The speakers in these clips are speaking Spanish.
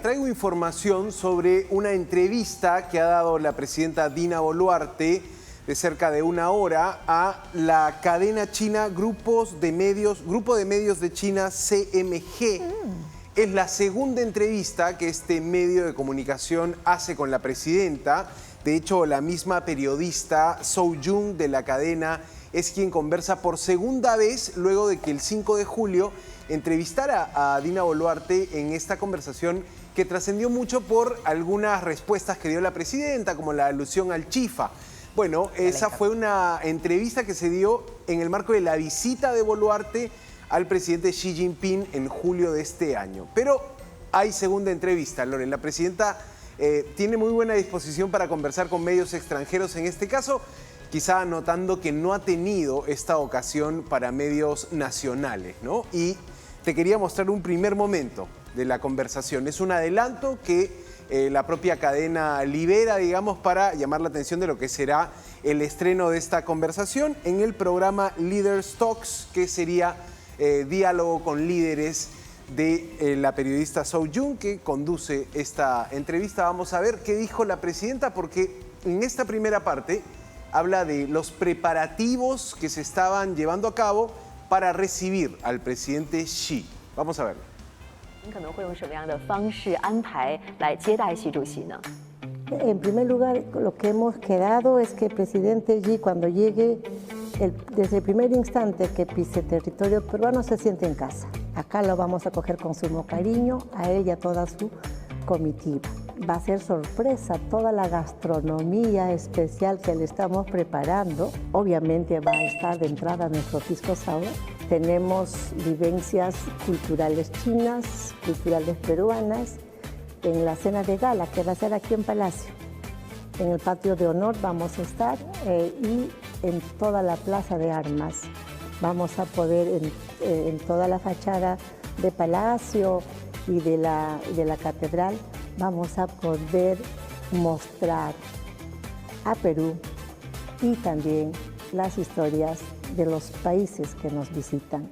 traigo información sobre una entrevista que ha dado la presidenta Dina Boluarte de cerca de una hora a la cadena china Grupo de Medios de China CMG. Es la segunda entrevista que este medio de comunicación hace con la presidenta. De hecho, la misma periodista Zhou Jun de la cadena es quien conversa por segunda vez luego de que el 5 de julio entrevistara a Dina Boluarte en esta conversación que trascendió mucho por algunas respuestas que dio la presidenta, como la alusión al Chifa. Bueno, esa fue una entrevista que se dio en el marco de la visita de Boluarte al presidente Xi Jinping en julio de este año. Pero hay segunda entrevista, Loren. La presidenta tiene muy buena disposición para conversar con medios extranjeros en este caso, quizá notando que no ha tenido esta ocasión para medios nacionales, ¿no? Y te quería mostrar un primer momento de la conversación. Es un adelanto que la propia cadena libera, digamos, para llamar la atención de lo que será el estreno de esta conversación en el programa Leaders Talks, que sería diálogo con líderes de la periodista Zhou Jun, que conduce esta entrevista. Vamos a ver qué dijo la presidenta, porque en esta primera parte habla de los preparativos que se estaban llevando a cabo para recibir al presidente Xi. Vamos a verlo. En primer lugar, lo que hemos quedado es que el presidente Xi, cuando llegue, desde el primer instante que pise territorio peruano, se siente en casa. Acá lo vamos a acoger con sumo cariño, a él y a toda su comitiva. Va a ser sorpresa toda la gastronomía especial que le estamos preparando. Obviamente va a estar de entrada nuestro pisco sour. Tenemos vivencias culturales chinas, culturales peruanas, en la cena de gala que va a ser aquí en Palacio. En el patio de honor vamos a estar y en toda la plaza de armas. Vamos a poder, en toda la fachada de Palacio y de la catedral, vamos a poder mostrar a Perú y también las historias de los países que nos visitan.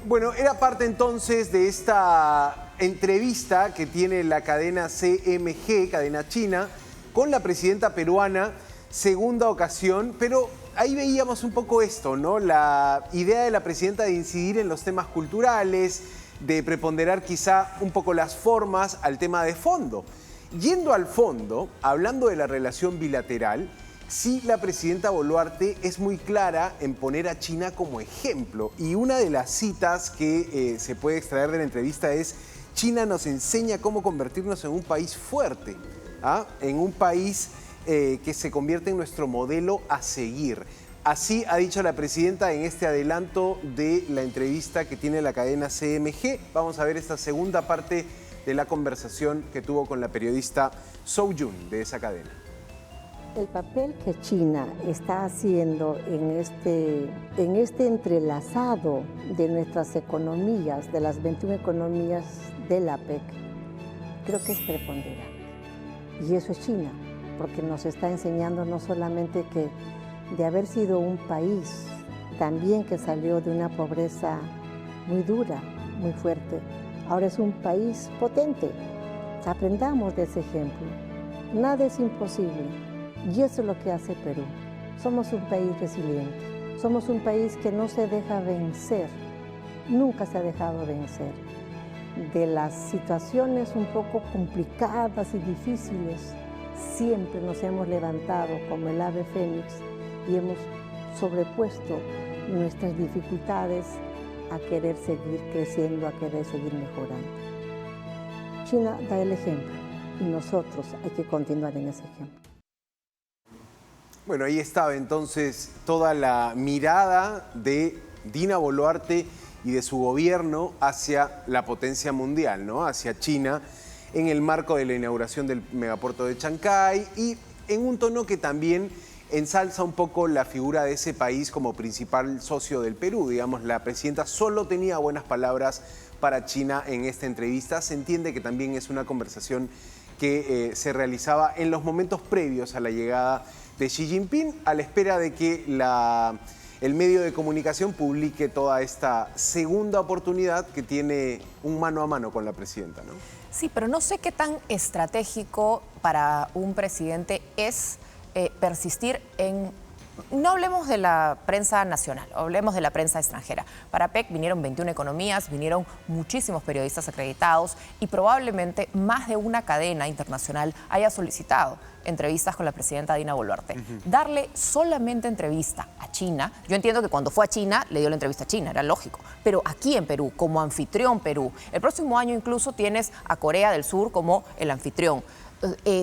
Bueno, era parte entonces de esta entrevista que tiene la cadena CMG, cadena china, con la presidenta peruana, segunda ocasión, pero ahí veíamos un poco esto, ¿no? La idea de la presidenta de incidir en los temas culturales, de preponderar quizá un poco las formas al tema de fondo. Yendo al fondo, hablando de la relación bilateral, sí, la presidenta Boluarte es muy clara en poner a China como ejemplo. Y una de las citas que se puede extraer de la entrevista es: China nos enseña cómo convertirnos en un país fuerte, en un país que se convierte en nuestro modelo a seguir. Así ha dicho la presidenta en este adelanto de la entrevista que tiene la cadena CMG. Vamos a ver esta segunda parte de la conversación que tuvo con la periodista Zhou Jun de esa cadena. El papel que China está haciendo en este entrelazado de nuestras economías, de las 21 economías de la APEC, creo que es preponderante. Y eso es China, porque nos está enseñando no solamente que de haber sido un país también que salió de una pobreza muy dura, muy fuerte, ahora es un país potente. Aprendamos de ese ejemplo. Nada es imposible. Y eso es lo que hace Perú. Somos un país resiliente, somos un país que no se deja vencer, nunca se ha dejado vencer. De las situaciones un poco complicadas y difíciles, siempre nos hemos levantado como el ave fénix y hemos sobrepuesto nuestras dificultades a querer seguir creciendo, a querer seguir mejorando. China da el ejemplo y nosotros hay que continuar en ese ejemplo. Bueno, ahí estaba entonces toda la mirada de Dina Boluarte y de su gobierno hacia la potencia mundial, ¿no? Hacia China, en el marco de la inauguración del megapuerto de Chancay y en un tono que también ensalza un poco la figura de ese país como principal socio del Perú. Digamos, la presidenta solo tenía buenas palabras para China en esta entrevista. Se entiende que también es una conversación que se realizaba en los momentos previos a la llegada de Xi Jinping, a la espera de que la el medio de comunicación publique toda esta segunda oportunidad que tiene un mano a mano con la presidenta, ¿no? Sí, pero no sé qué tan estratégico para un presidente es persistir en... No hablemos de la prensa nacional, hablemos de la prensa extranjera. Para PEC vinieron 21 economías, vinieron muchísimos periodistas acreditados y probablemente más de una cadena internacional haya solicitado entrevistas con la presidenta Dina Boluarte. Darle solamente entrevista a China, yo entiendo que cuando fue a China le dio la entrevista a China, era lógico, pero aquí en Perú, como anfitrión Perú, el próximo año incluso tienes a Corea del Sur como el anfitrión.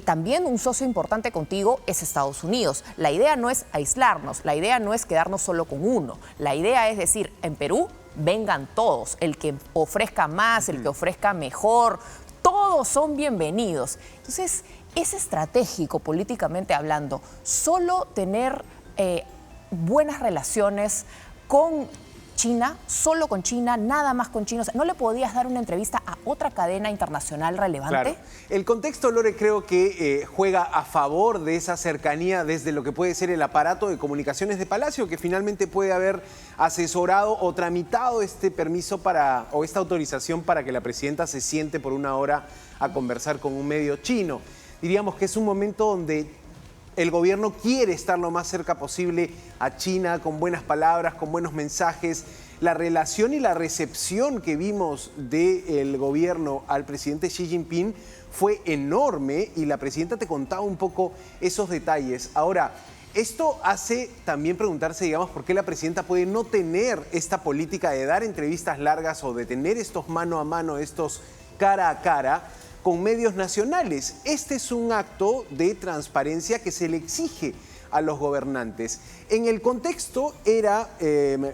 También un socio importante contigo es Estados Unidos. La idea no es aislarnos, la idea no es quedarnos solo con uno. La idea es decir, en Perú vengan todos, el que ofrezca más, el que ofrezca mejor, todos son bienvenidos. Entonces, es estratégico políticamente hablando, solo tener buenas relaciones con China, solo con China, nada más con China. O sea, ¿no le podías dar una entrevista a otra cadena internacional relevante? Claro. El contexto, Lore, creo que juega a favor de esa cercanía desde lo que puede ser el aparato de comunicaciones de Palacio, que finalmente puede haber asesorado o tramitado este permiso o esta autorización para que la presidenta se siente por una hora a conversar con un medio chino. Diríamos que es un momento donde el gobierno quiere estar lo más cerca posible a China, con buenas palabras, con buenos mensajes. La relación y la recepción que vimos del gobierno al presidente Xi Jinping fue enorme y la presidenta te contaba un poco esos detalles. Ahora, esto hace también preguntarse, digamos, por qué la presidenta puede no tener esta política de dar entrevistas largas o de tener estos mano a mano, estos cara a cara, con medios nacionales. Este es un acto de transparencia que se le exige a los gobernantes. En el contexto era,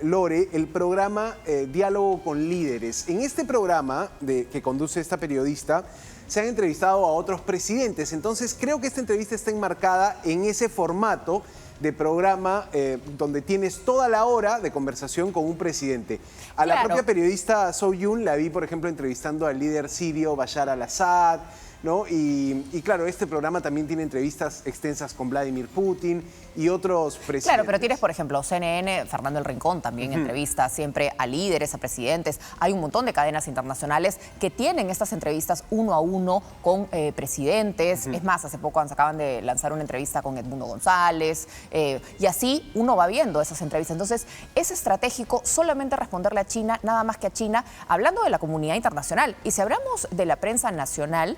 Lore, el programa Diálogo con Líderes. En este programa que conduce esta periodista, se han entrevistado a otros presidentes. Entonces, creo que esta entrevista está enmarcada en ese formato de programa donde tienes toda la hora de conversación con un presidente. A la propia periodista Soyun la vi, por ejemplo, entrevistando al líder sirio Bashar al-Assad, ¿no? Y claro, este programa también tiene entrevistas extensas con Vladimir Putin y otros presidentes. Claro, pero tienes, por ejemplo, CNN, Fernando El Rincón también entrevista siempre a líderes, a presidentes. Hay un montón de cadenas internacionales que tienen estas entrevistas uno a uno con presidentes. Es más, hace poco acaban de lanzar una entrevista con Edmundo González. Y así uno va viendo esas entrevistas. Entonces, es estratégico solamente responderle a China, nada más que a China, hablando de la comunidad internacional. Y si hablamos de la prensa nacional,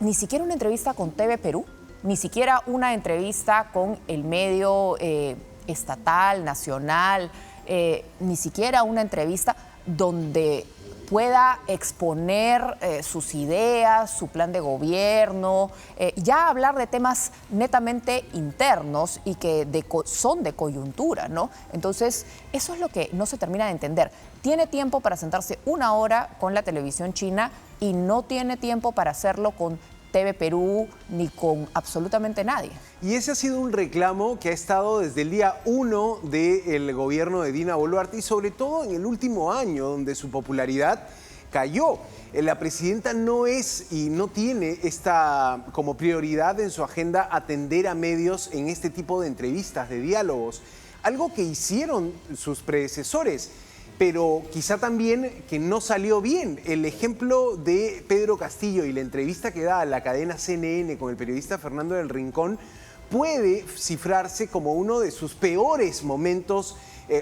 ni siquiera una entrevista con TV Perú, ni siquiera una entrevista con el medio estatal, nacional, ni siquiera una entrevista donde pueda exponer sus ideas, su plan de gobierno, ya hablar de temas netamente internos y que son de coyuntura, ¿no? Entonces, eso es lo que no se termina de entender. Tiene tiempo para sentarse una hora con la televisión china y no tiene tiempo para hacerlo con TV Perú ni con absolutamente nadie. Y ese ha sido un reclamo que ha estado desde el día 1 del gobierno de Dina Boluarte y sobre todo en el último año, donde su popularidad cayó. La presidenta no es y no tiene como prioridad en su agenda atender a medios en este tipo de entrevistas, de diálogos. Algo que hicieron sus predecesores, pero quizá también que no salió bien. El ejemplo de Pedro Castillo y la entrevista que da a la cadena CNN con el periodista Fernando del Rincón puede cifrarse como uno de sus peores momentos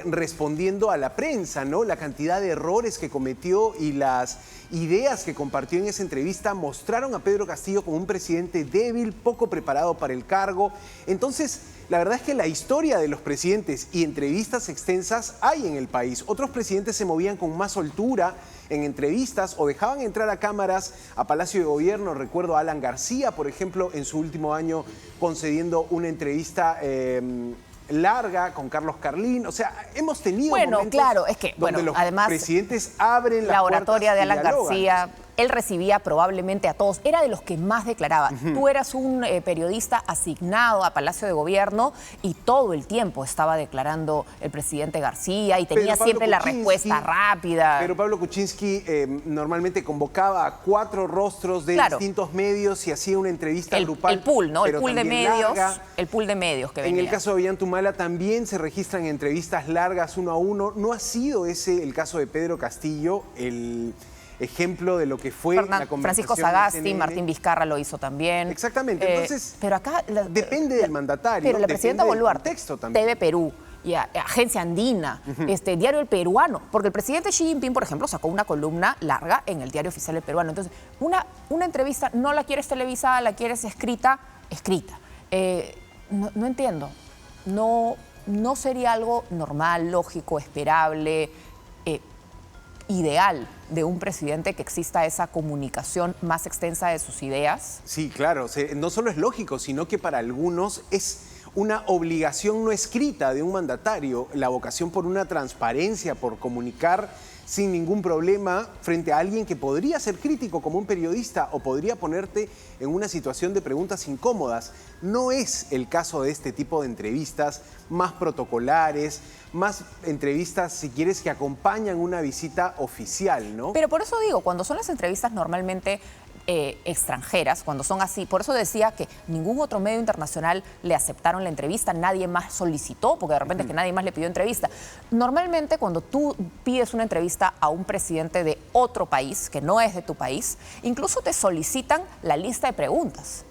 respondiendo a la prensa, ¿no? La cantidad de errores que cometió y las ideas que compartió en esa entrevista mostraron a Pedro Castillo como un presidente débil, poco preparado para el cargo. Entonces, la verdad es que la historia de los presidentes y entrevistas extensas hay en el país. Otros presidentes se movían con más soltura en entrevistas o dejaban entrar a cámaras a Palacio de Gobierno. Recuerdo a Alan García, por ejemplo, en su último año concediendo una entrevista larga con Carlos Carlín. O sea, hemos tenido momentos claro, es que, donde los además, presidentes abren la oratoria de Alan García él recibía probablemente a todos, era de los que más declaraba. Tú eras un periodista asignado a Palacio de Gobierno y todo el tiempo estaba declarando el presidente García y tenía siempre la respuesta rápida. Pero Pablo Kuczynski normalmente convocaba a 4 rostros de distintos medios y hacía una entrevista grupal. El pool, ¿no? El pool de medios. Larga. El pool de medios que venía. En el caso de Ollanta también se registran entrevistas largas 1 a 1. ¿No ha sido ese el caso de Pedro Castillo, el ejemplo de lo que fue la conversación? Francisco Sagasti, Martín Vizcarra lo hizo también. Exactamente. Entonces, pero acá depende del mandatario. Pero la presidenta Boluarte, también. TV Perú y Agencia Andina, Diario El Peruano, porque el presidente Xi Jinping, por ejemplo, sacó una columna larga en el Diario Oficial El Peruano. Entonces, una entrevista no la quieres televisada, la quieres escrita. No entiendo. No sería algo normal, lógico, esperable, ideal de un presidente que exista esa comunicación más extensa de sus ideas. Sí, claro. No solo es lógico, sino que para algunos es una obligación no escrita de un mandatario, la vocación por una transparencia, por comunicar sin ningún problema frente a alguien que podría ser crítico como un periodista o podría ponerte en una situación de preguntas incómodas. No es el caso de este tipo de entrevistas más protocolares, más entrevistas, si quieres, que acompañan una visita oficial, ¿no? Pero por eso digo, cuando son las entrevistas normalmente extranjeras, cuando son así, por eso decía que ningún otro medio internacional le aceptaron la entrevista, nadie más solicitó, porque de repente es que nadie más le pidió entrevista. Normalmente cuando tú pides una entrevista a un presidente de otro país, que no es de tu país, incluso te solicitan la lista de preguntas.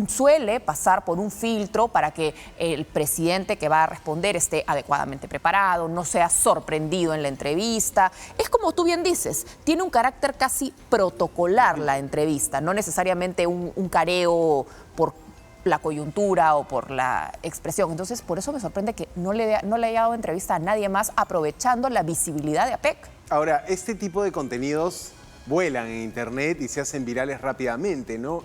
Suele pasar por un filtro para que el presidente que va a responder esté adecuadamente preparado, no sea sorprendido en la entrevista. Es como tú bien dices, tiene un carácter casi protocolar la entrevista, no necesariamente un careo por la coyuntura o por la expresión. Entonces, por eso me sorprende que no le haya dado entrevista a nadie más, aprovechando la visibilidad de APEC. Ahora, este tipo de contenidos vuelan en internet y se hacen virales rápidamente, ¿no?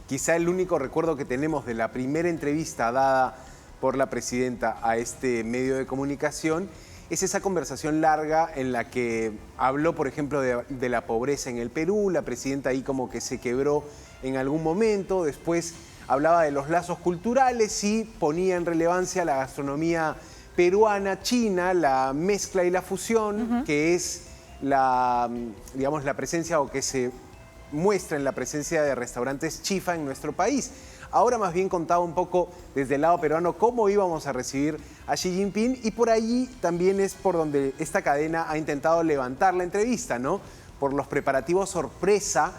Quizá el único recuerdo que tenemos de la primera entrevista dada por la presidenta a este medio de comunicación es esa conversación larga en la que habló, por ejemplo, de la pobreza en el Perú. La presidenta ahí como que se quebró en algún momento. Después hablaba de los lazos culturales y ponía en relevancia la gastronomía peruana, china, la mezcla y la fusión, que es la presencia o que se muestra en la presencia de restaurantes chifa en nuestro país. Ahora más bien contaba un poco desde el lado peruano cómo íbamos a recibir a Xi Jinping, y por allí también es por donde esta cadena ha intentado levantar la entrevista, ¿no? Por los preparativos sorpresa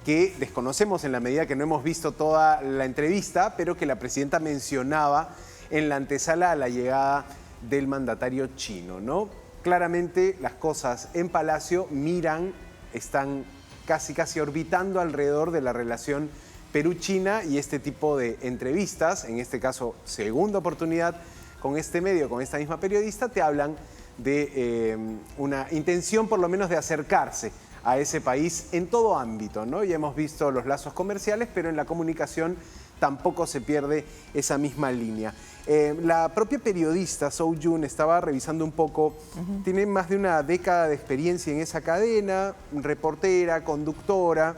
que desconocemos en la medida que no hemos visto toda la entrevista, pero que la presidenta mencionaba en la antesala a la llegada del mandatario chino, ¿no? Claramente las cosas en Palacio están casi orbitando alrededor de la relación Perú-China y este tipo de entrevistas, en este caso segunda oportunidad con este medio, con esta misma periodista, te hablan de una intención por lo menos de acercarse a ese país en todo ámbito, ¿no? Ya hemos visto los lazos comerciales, pero en la comunicación tampoco se pierde esa misma línea. La propia periodista Zhou Yun estaba revisando un poco, tiene más de una década de experiencia en esa cadena, reportera, conductora,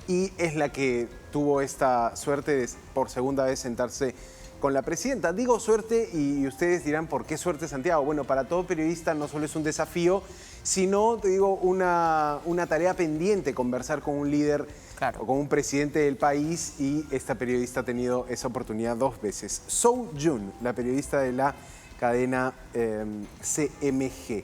y es la que tuvo esta suerte de por segunda vez sentarse con la presidenta. Digo suerte y ustedes dirán, ¿por qué suerte, Santiago? Bueno, para todo periodista no solo es un desafío, sino, te digo, una tarea pendiente conversar con un líder, claro, o con un presidente del país, y esta periodista ha tenido esa oportunidad 2 veces. Zhou Yun, la periodista de la cadena CMG.